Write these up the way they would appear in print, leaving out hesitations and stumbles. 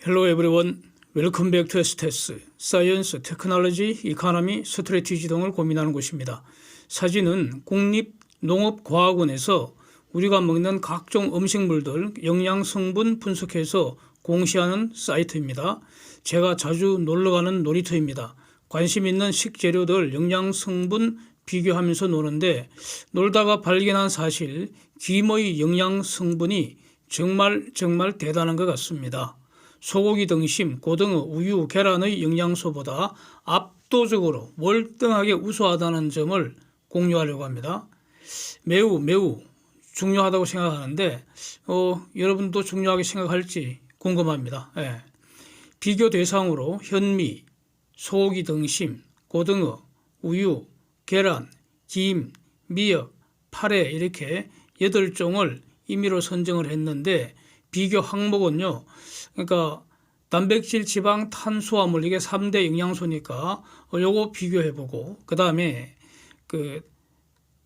Hello everyone. Welcome back to STS, Science, Technology, Economy, Strategy 등을 고민하는 곳입니다. 사진은 국립농업과학원에서 우리가 먹는 각종 음식물들 영양 성분 분석해서 공시하는 사이트입니다. 제가 자주 놀러가는 놀이터입니다. 관심 있는 식재료들 영양 성분 비교하면서 노는데 놀다가 발견한 사실, 김의 영양 성분이 정말 대단한 것 같습니다. 소고기 등심, 고등어, 우유, 계란의 영양소보다 압도적으로 월등하게 우수하다는 점을 공유하려고 합니다. 매우 중요하다고 생각하는데 여러분도 중요하게 생각할지 궁금합니다. 비교 대상으로 현미, 소고기 등심, 고등어, 우유, 계란, 김, 미역, 파래 이렇게 8종을 임의로 선정을 했는데 비교 항목은요. 그러니까 단백질, 지방, 탄수화물 이게 3대 영양소니까 요거 비교해보고 그 다음에 그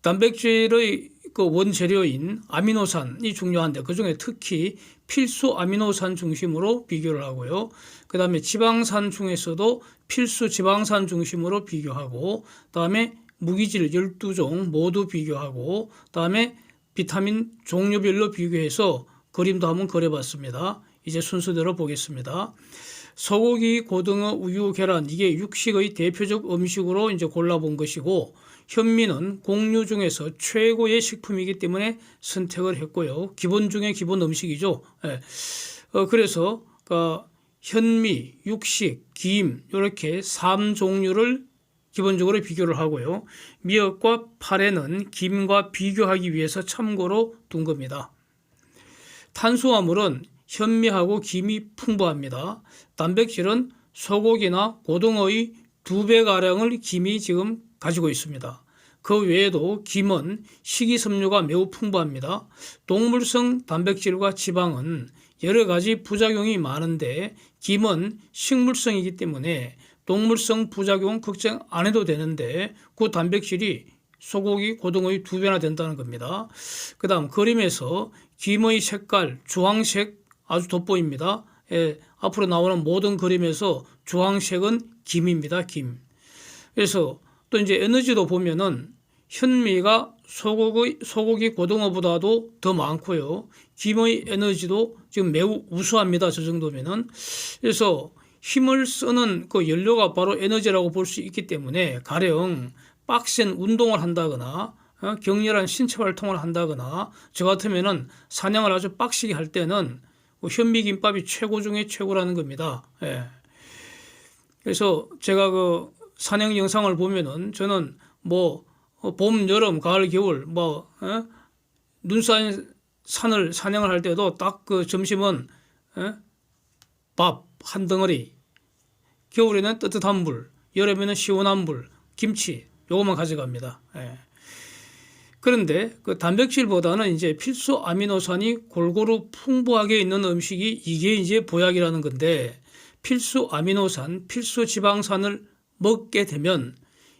단백질의 그 원재료인 아미노산이 중요한데 그 중에 특히 필수 아미노산 중심으로 비교를 하고요. 그 다음에 지방산 중에서도 필수 지방산 중심으로 비교하고 그 다음에 무기질 12종 모두 비교하고 그 다음에 비타민 종류별로 비교해서 그림도 한번 그려봤습니다. 이제 순서대로 보겠습니다. 소고기, 고등어, 우유, 계란 이게 육식의 대표적 음식으로 이제 골라본 것이고 현미는 곡류 중에서 최고의 식품이기 때문에 선택을 했고요. 기본 중에 기본 음식이죠. 그래서 현미, 육식, 김 이렇게 3종류를 기본적으로 비교를 하고요. 미역과 파래는 김과 비교하기 위해서 참고로 둔 겁니다. 탄수화물은 현미하고 김이 풍부합니다. 단백질은 소고기나 고등어의 2배가량을 김이 지금 가지고 있습니다. 그 외에도 김은 식이섬유가 매우 풍부합니다. 동물성 단백질과 지방은 여러 가지 부작용이 많은데 김은 식물성이기 때문에 동물성 부작용 걱정 안 해도 되는데 그 단백질이 소고기, 고등어의 2배나 된다는 겁니다. 그 다음 그림에서 김의 색깔 주황색 아주 돋보입니다. 앞으로 나오는 모든 그림에서 주황색은 김입니다. 김. 그래서 또 이제 에너지도 보면은 현미가 소고기 고등어보다도 더 많고요. 김의 에너지도 지금 매우 우수합니다. 저 정도면은. 그래서 힘을 쓰는 그 연료가 바로 에너지라고 볼 수 있기 때문에 가령 빡센 운동을 한다거나 격렬한 신체 활동을 한다거나 저 같으면은 사냥을 아주 빡시게 할 때는 현미김밥이 최고 중에 최고라는 겁니다. 그래서 제가 그 사냥 영상을 보면은 저는 봄, 여름, 가을, 겨울 눈 쌓인 산을 사냥을 할 때도 딱 그 점심은 밥 한 덩어리, 겨울에는 뜨뜻한 물, 여름에는 시원한 물, 김치 요것만 가져갑니다. 그런데 그 단백질보다는 이제 필수 아미노산이 골고루 풍부하게 있는 음식이 이게 이제 보약이라는 건데 필수 아미노산, 필수 지방산을 먹게 되면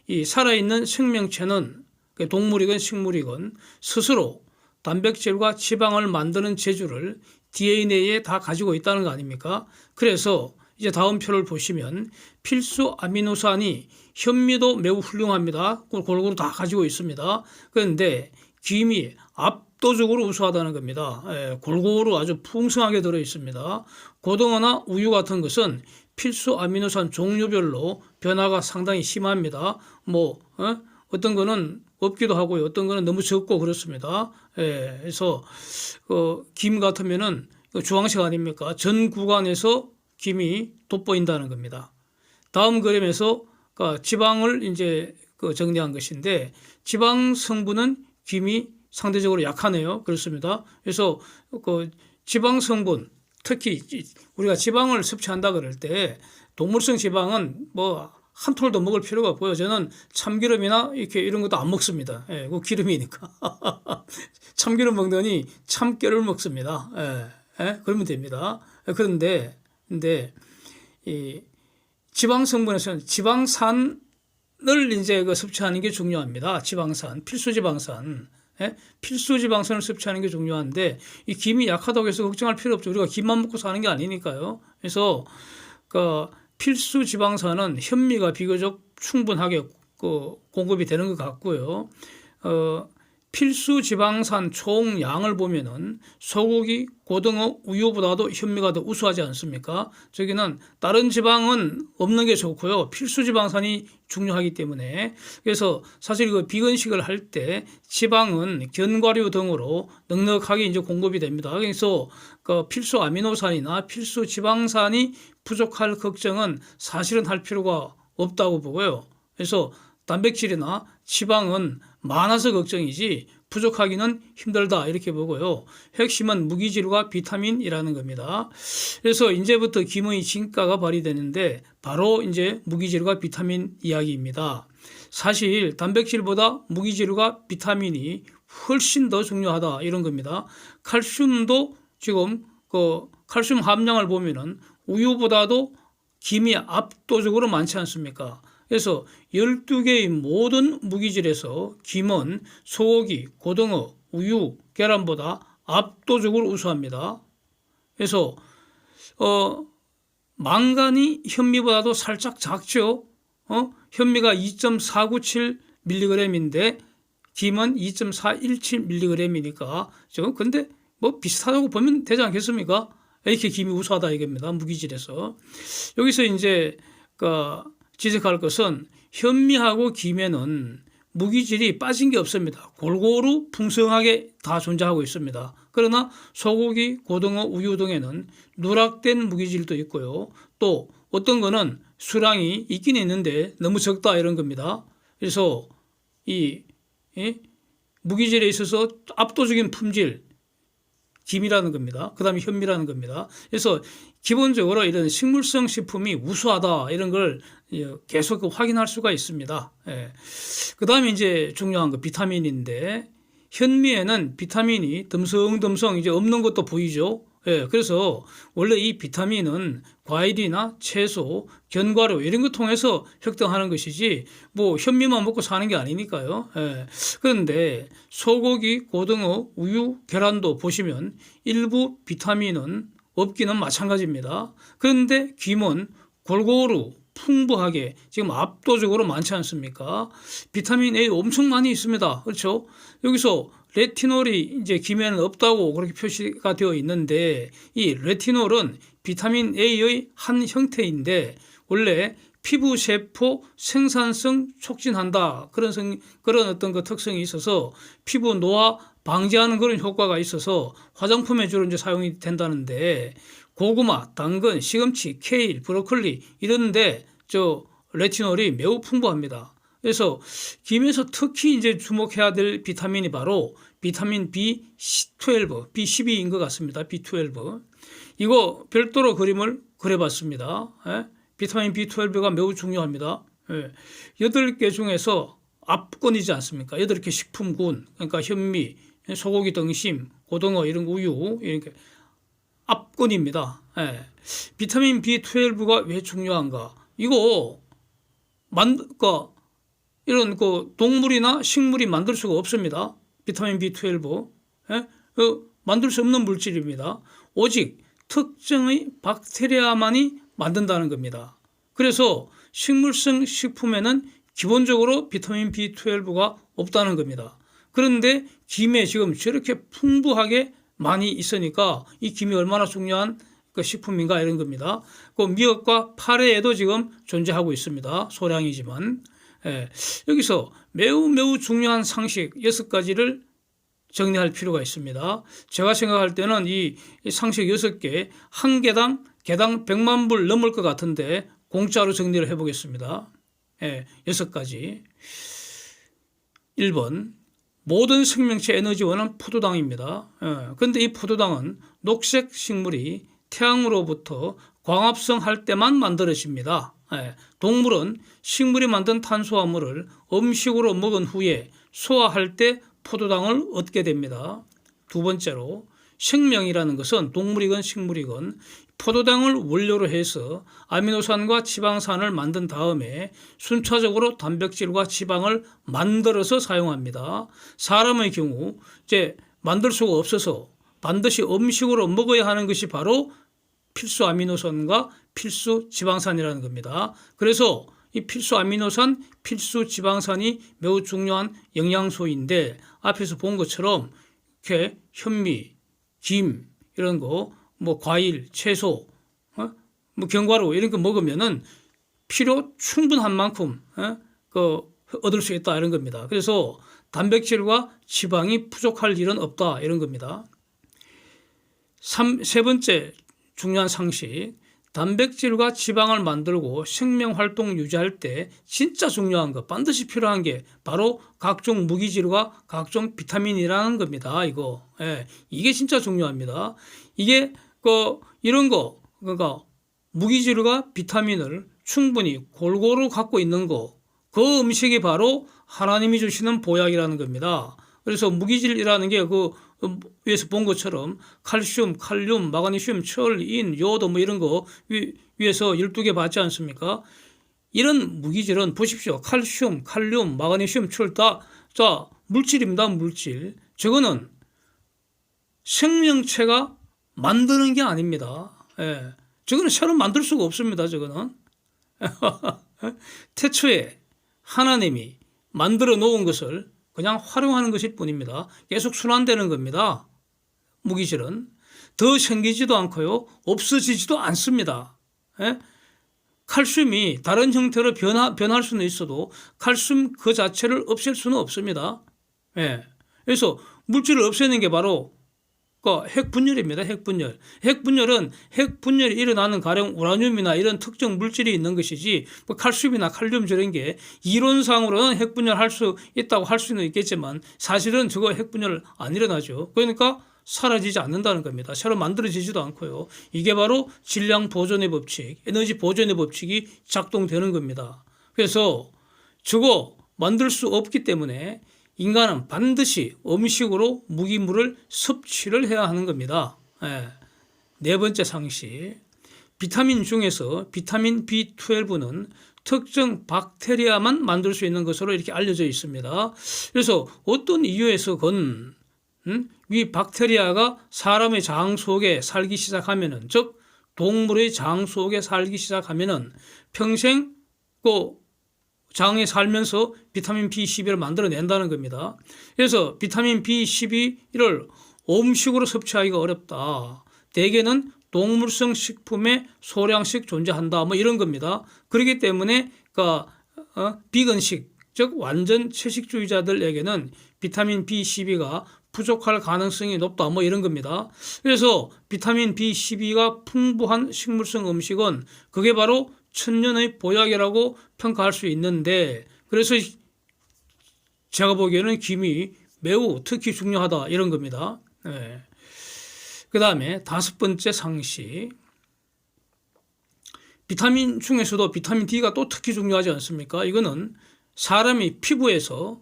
이 살아있는 생명체는 동물이건 식물이건 스스로 단백질과 지방을 만드는 재주를 DNA에 다 가지고 있다는 거 아닙니까? 그래서 이제 다음 표를 보시면 필수 아미노산이 현미도 매우 훌륭합니다. 골고루 다 가지고 있습니다. 그런데 김이 압도적으로 우수하다는 겁니다. 골고루 아주 풍성하게 들어 있습니다. 고등어나 우유 같은 것은 필수 아미노산 종류별로 변화가 상당히 심합니다. 어떤 거는 없기도 하고요. 어떤 거는 너무 적고 그렇습니다. 그래서 김 같으면은 주황색 아닙니까? 전 구간에서 김이 돋보인다는 겁니다. 다음 그림에서 지방을 이제 정리한 것인데 지방 성분은 김이 상대적으로 약하네요. 그렇습니다. 그래서 지방 성분 특히 우리가 지방을 섭취한다 그럴 때 동물성 지방은 한 톨도 먹을 필요가 없고요. 저는 참기름이나 이런 것도 안 먹습니다. 그 기름이니까. 참기름 먹더니 참깨를 먹습니다. 그러면 됩니다. 그런데 이 지방 성분에서는 지방산을 이제 섭취하는 게 중요합니다. 지방산, 필수 지방산. 예? 필수 지방산을 섭취하는 게 중요한데 이 김이 약하다고 해서 걱정할 필요 없죠. 우리가 김만 먹고 사는 게 아니니까요. 그래서 그 필수 지방산은 현미가 비교적 충분하게 공급이 되는 것 같고요. 필수 지방산 총량을 보면은 소고기, 고등어, 우유보다도 현미가 더 우수하지 않습니까? 저기는 다른 지방은 없는 게 좋고요. 필수 지방산이 중요하기 때문에 그래서 사실 그 비건식을 할 때 지방은 견과류 등으로 넉넉하게 이제 공급이 됩니다. 그래서 그 필수 아미노산이나 필수 지방산이 부족할 걱정은 사실은 할 필요가 없다고 보고요. 그래서 단백질이나 지방은 많아서 걱정이지 부족하기는 힘들다 이렇게 보고요. 핵심은 무기질과 비타민이라는 겁니다. 그래서 이제부터 김의 진가가 발휘되는데 바로 이제 무기질과 비타민 이야기입니다. 사실 단백질보다 무기질과 비타민이 훨씬 더 중요하다 이런 겁니다. 칼슘도 지금 그 칼슘 함량을 보면은 우유보다도 김이 압도적으로 많지 않습니까? 그래서 12개의 모든 무기질에서 김은 소고기, 고등어, 우유, 계란보다 압도적으로 우수합니다. 그래서 망간이 현미보다도 살짝 작죠. 현미가 2.497mg인데 김은 2.417mg이니까 지금 근데 뭐 비슷하다고 보면 되지 않겠습니까? 이렇게 김이 우수하다 이겁니다. 무기질에서. 여기서 이제 지적할 것은 현미하고 김에는 무기질이 빠진 게 없습니다. 골고루 풍성하게 다 존재하고 있습니다. 그러나 소고기, 고등어, 우유 등에는 누락된 무기질도 있고요. 또 어떤 거는 수량이 있긴 있는데 너무 적다 이런 겁니다. 그래서 이 무기질에 있어서 압도적인 품질 김이라는 겁니다. 그 다음에 현미라는 겁니다. 그래서 기본적으로 이런 식물성 식품이 우수하다 이런 걸 계속 확인할 수가 있습니다. 그 다음에 이제 중요한 거 비타민인데 현미에는 비타민이 듬성듬성 이제 없는 것도 보이죠. 그래서 원래 이 비타민은 과일이나 채소, 견과류 이런 거 통해서 획득하는 것이지 뭐 현미만 먹고 사는 게 아니니까요. 그런데 소고기, 고등어, 우유, 계란도 보시면 일부 비타민은 없기는 마찬가지입니다. 그런데 김은 골고루 풍부하게 지금 압도적으로 많지 않습니까? 비타민 A 엄청 많이 있습니다. 그렇죠? 여기서 레티놀이 이제 김에는 없다고 그렇게 표시가 되어 있는데 이 레티놀은 비타민 A의 한 형태인데 원래 피부 세포 생산성 촉진한다 그런 어떤 그 특성이 있어서 피부 노화 방지하는 그런 효과가 있어서 화장품에 주로 이제 사용이 된다는데 고구마, 당근, 시금치, 케일, 브로콜리 이런데 레티놀이 매우 풍부합니다. 그래서 김에서 특히 이제 주목해야 될 비타민이 바로 비타민 B12, B12인 것 같습니다. B12. 이거 별도로 그림을 그려봤습니다. 비타민 B12가 매우 중요합니다. 8개 중에서 압권이지 않습니까? 8개 식품군, 그러니까 현미, 소고기 등심, 고등어 이런 거 우유 이렇게 압권입니다. 비타민 B12가 왜 중요한가? 이거 이런 동물이나 식물이 만들 수가 없습니다. 비타민 B12 만들 수 없는 물질입니다. 오직 특정의 박테리아만이 만든다는 겁니다. 그래서 식물성 식품에는 기본적으로 비타민 B12가 없다는 겁니다. 그런데 김에 지금 저렇게 풍부하게 많이 있으니까 이 김이 얼마나 중요한 식품인가 이런 겁니다. 미역과 파래에도 지금 존재하고 있습니다. 소량이지만. 여기서 매우 중요한 상식 6가지를 정리할 필요가 있습니다. 제가 생각할 때는 이 상식 6개 한 개당 100만 불 넘을 것 같은데 공짜로 정리를 해보겠습니다. 6가지. 1번 모든 생명체 에너지원은 포도당입니다. 그런데 이 포도당은 녹색 식물이 태양으로부터 광합성할 때만 만들어집니다. 동물은 식물이 만든 탄수화물을 음식으로 먹은 후에 소화할 때 포도당을 얻게 됩니다. 두 번째로 생명이라는 것은 동물이건 식물이건 포도당을 원료로 해서 아미노산과 지방산을 만든 다음에 순차적으로 단백질과 지방을 만들어서 사용합니다. 사람의 경우 이제 만들 수가 없어서 반드시 음식으로 먹어야 하는 것이 바로 필수 아미노산과 필수 지방산이라는 겁니다. 그래서 이 필수 아미노산, 필수 지방산이 매우 중요한 영양소인데 앞에서 본 것처럼 이렇게 현미, 김 이런 거, 뭐 과일, 채소, 뭐 견과류 이런 거 먹으면은 필요 충분한 만큼 얻을 수 있다 이런 겁니다. 그래서 단백질과 지방이 부족할 일은 없다 이런 겁니다. 세 번째 중요한 상식, 단백질과 지방을 만들고 생명활동 유지할 때 진짜 중요한 거, 반드시 필요한 게 바로 각종 무기질과 각종 비타민이라는 겁니다. 이게 진짜 중요합니다. 이게 이런 거, 그러니까 무기질과 비타민을 충분히 골고루 갖고 있는 거, 그 음식이 바로 하나님이 주시는 보약이라는 겁니다. 그래서 무기질이라는 게 위에서 본 것처럼 칼슘, 칼륨, 마그네슘, 철, 인, 요오도 뭐 이런 거 위에서 12개 봤지 않습니까? 이런 무기질은 보십시오. 칼슘, 칼륨, 마그네슘, 철 다 물질입니다. 물질. 저거는 생명체가 만드는 게 아닙니다. 저거는 새로 만들 수가 없습니다. 저거는. 태초에 하나님이 만들어 놓은 것을 그냥 활용하는 것일 뿐입니다. 계속 순환되는 겁니다. 무기질은 더 생기지도 않고요, 없어지지도 않습니다. 칼슘이 다른 형태로 변할 수는 있어도 칼슘 그 자체를 없앨 수는 없습니다. 그래서 물질을 없애는 게 바로 핵분열입니다. 핵분열. 핵분열은 핵분열이 일어나는 가령 우라늄이나 이런 특정 물질이 있는 것이지 뭐 칼슘이나 칼륨 저런 게 이론상으로는 핵분열할 수 있다고 할 수는 있겠지만 사실은 저거 핵분열 안 일어나죠. 그러니까 사라지지 않는다는 겁니다. 새로 만들어지지도 않고요. 이게 바로 질량 보존의 법칙, 에너지 보존의 법칙이 작동되는 겁니다. 그래서 저거 만들 수 없기 때문에 인간은 반드시 음식으로 무기물을 섭취를 해야 하는 겁니다. 네 번째 상식, 비타민 중에서 비타민 B12는 특정 박테리아만 만들 수 있는 것으로 이렇게 알려져 있습니다. 그래서 어떤 이유에서건 이 박테리아가 사람의 장 속에 살기 시작하면은, 즉 동물의 장 속에 살기 시작하면은 평생 장에 살면서 비타민 B12를 만들어낸다는 겁니다. 그래서 비타민 B12를 음식으로 섭취하기가 어렵다. 대개는 동물성 식품에 소량씩 존재한다. 뭐 이런 겁니다. 그렇기 때문에 비건식, 즉 완전 채식주의자들에게는 비타민 B12가 부족할 가능성이 높다. 뭐 이런 겁니다. 그래서 비타민 B12가 풍부한 식물성 음식은 그게 바로 천년의 보약이라고 평가할 수 있는데, 그래서 제가 보기에는 김이 매우 특히 중요하다 이런 겁니다. 그 다음에 다섯 번째 상식, 비타민 중에서도 비타민 D가 또 특히 중요하지 않습니까? 이거는 사람의 피부에서,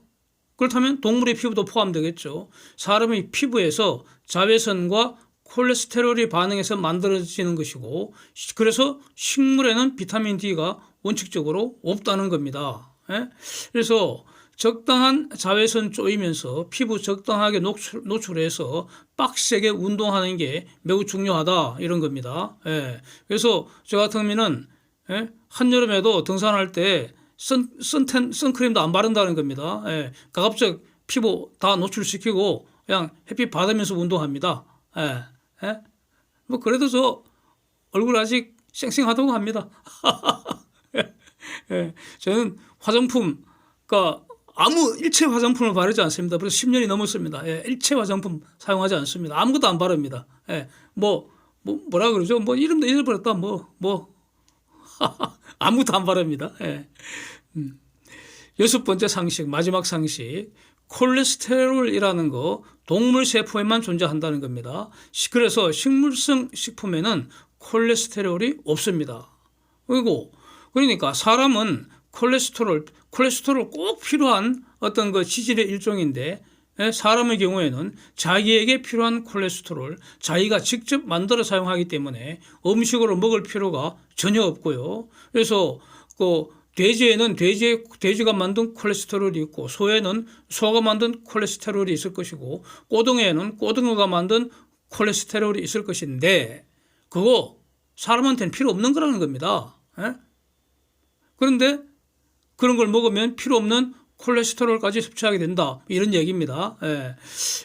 그렇다면 동물의 피부도 포함되겠죠. 사람의 피부에서 자외선과 콜레스테롤이 반응해서 만들어지는 것이고, 그래서 식물에는 비타민 D가 원칙적으로 없다는 겁니다. 그래서 적당한 자외선 쪼이면서 피부 적당하게 노출해서 빡세게 운동하는 게 매우 중요하다 이런 겁니다. 그래서 저 같으면은 한여름에도 등산할 때 선크림도 안 바른다는 겁니다. 가급적 피부 다 노출시키고 그냥 햇빛 받으면서 운동합니다. 뭐 그래도 저 얼굴 아직 쌩쌩하다고 합니다. 저는 화장품, 아무 일체 화장품을 바르지 않습니다. 벌써 10년이 넘었습니다. 일체 화장품 사용하지 않습니다. 아무것도 안 바릅니다. 뭐라 그러죠? 뭐 이름도 잊어버렸다. 아무것도 안 바릅니다. 여섯 번째 상식, 마지막 상식. 콜레스테롤이라는 거 동물 세포에만 존재한다는 겁니다. 그래서 식물성 식품에는 콜레스테롤이 없습니다. 그러니까 사람은 콜레스테롤 꼭 필요한 어떤 지질의 일종인데 사람의 경우에는 자기에게 필요한 콜레스테롤 자기가 직접 만들어 사용하기 때문에 음식으로 먹을 필요가 전혀 없고요. 그래서 그 돼지에는 돼지가 만든 콜레스테롤이 있고 소에는 소가 만든 콜레스테롤이 있을 것이고 고등어에는 고등어가 만든 콜레스테롤이 있을 것인데 그거 사람한테는 필요 없는 거라는 겁니다. 그런데 그런 걸 먹으면 필요 없는 콜레스테롤까지 섭취하게 된다. 이런 얘기입니다.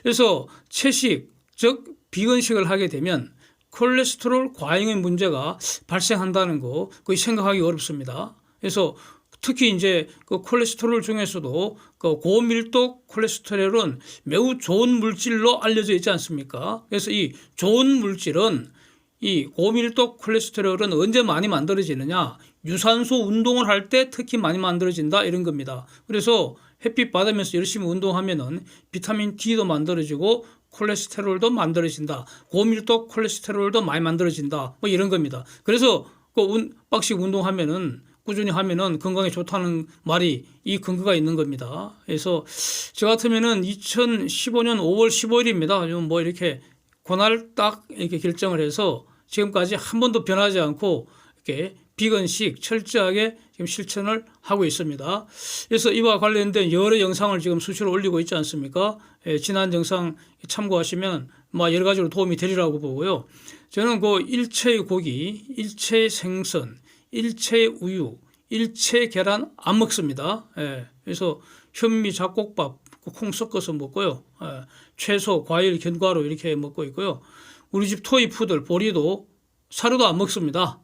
그래서 채식, 즉 비건식을 하게 되면 콜레스테롤 과잉의 문제가 발생한다는 거 거의 생각하기 어렵습니다. 그래서 특히 이제 그 콜레스테롤 중에서도 그 고밀도 콜레스테롤은 매우 좋은 물질로 알려져 있지 않습니까? 그래서 이 좋은 물질은 이 고밀도 콜레스테롤은 언제 많이 만들어지느냐? 유산소 운동을 할 때 특히 많이 만들어진다 이런 겁니다. 그래서 햇빛 받으면서 열심히 운동하면은 비타민 D도 만들어지고 콜레스테롤도 만들어진다. 고밀도 콜레스테롤도 많이 만들어진다. 뭐 이런 겁니다. 그래서 그 빡식 운동하면은 꾸준히 하면은 건강에 좋다는 말이 이 근거가 있는 겁니다. 그래서 저 같으면은 2015년 5월 15일입니다. 좀 뭐 이렇게 그날 딱 이렇게 결정을 해서 지금까지 한 번도 변하지 않고 이렇게 비건식 철저하게 지금 실천을 하고 있습니다. 그래서 이와 관련된 여러 영상을 지금 수시로 올리고 있지 않습니까? 지난 영상 참고하시면 뭐 여러 가지로 도움이 되리라고 보고요. 저는 그 일체의 고기, 일체의 생선, 일체의 우유, 일체의 계란 안 먹습니다. 그래서 현미 잡곡밥 콩 섞어서 먹고요. 채소, 과일, 견과류 이렇게 먹고 있고요. 우리 집 토이푸들 보리도 사료도 안 먹습니다.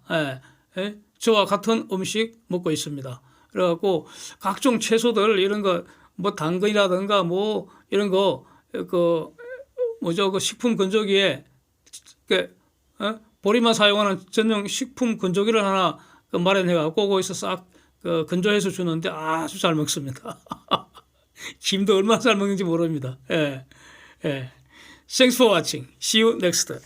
저와 같은 음식 먹고 있습니다. 그래갖고 각종 채소들 이런 거 뭐 당근이라든가 뭐 이런 거 그 뭐죠 그 식품 건조기에 보리만 사용하는 전용 식품 건조기를 하나 마련해갖고 거기서 싹 건조해서 주는데 아주 잘 먹습니다. 김도 얼마나 잘 먹는지 모릅니다. Thanks for watching. See you next time.